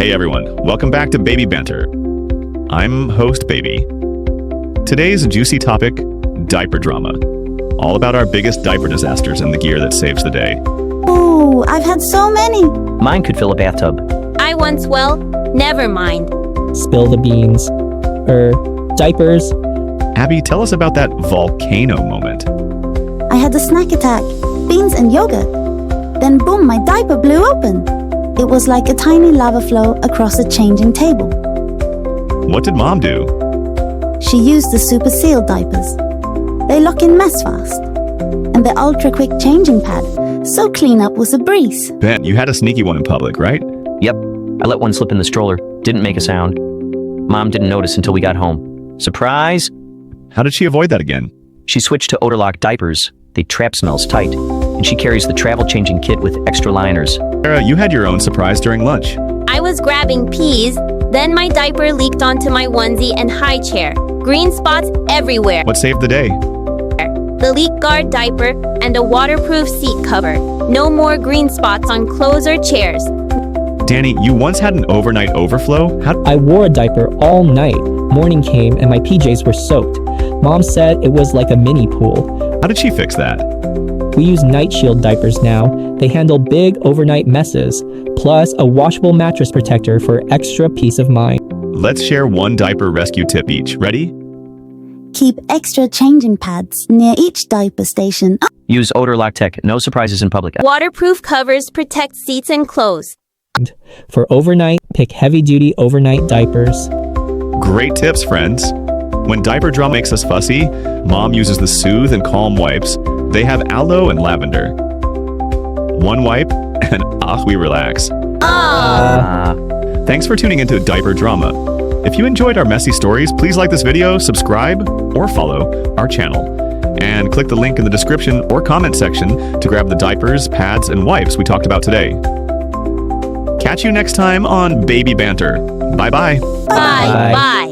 Hey everyone, welcome back to Baby Banter. I'm host Baby. Today's juicy topic, diaper drama. All about our biggest diaper disasters and the gear that saves the day. Ooh, I've had so many. Mine could fill a bathtub. I once, never mind. Spill the beans. Diapers. Abby, tell us about that volcano moment. I had a snack attack, beans and yogurt. Then boom, my diaper blew open. It was like a tiny lava flow across a changing table. What did Mom do? She used the super sealed diapers. They lock in mess fast. And the ultra quick changing pad, so cleanup was a breeze. Ben, you had a sneaky one in public, right? Yep, I let one slip in the stroller. Didn't make a sound. Mom didn't notice until we got home. Surprise! How did she avoid that again? She switched to odor-lock diapers. They trap smells tight. And she carries the travel changing kit with extra liners. Sarah, you had your own surprise during lunch. I was grabbing peas, then my diaper leaked onto my onesie and high chair. Green spots everywhere. What saved the day? The leak guard diaper and a waterproof seat cover. No more green spots on clothes or chairs. Danny, you once had an overnight overflow? I wore a diaper all night. Morning came and my PJs were soaked. Mom said it was like a mini pool. How did she fix that? We use Night Shield diapers now. They handle big overnight messes, plus a washable mattress protector for extra peace of mind. Let's share one diaper rescue tip each. Ready? Keep extra changing pads near each diaper station. Use odor-lock tech. No surprises in public. Waterproof covers protect seats and clothes. For overnight, pick heavy-duty overnight diapers. Great tips, friends. When diaper drama makes us fussy, Mom uses the Soothe and Calm wipes. They have aloe and lavender. One wipe, and we relax. Thanks for tuning into Diaper Drama. If you enjoyed our messy stories, please like this video, subscribe, or follow our channel. And click the link in the description or comment section to grab the diapers, pads, and wipes we talked about today. Catch you next time on Baby Banter. Bye-bye. Bye. Bye.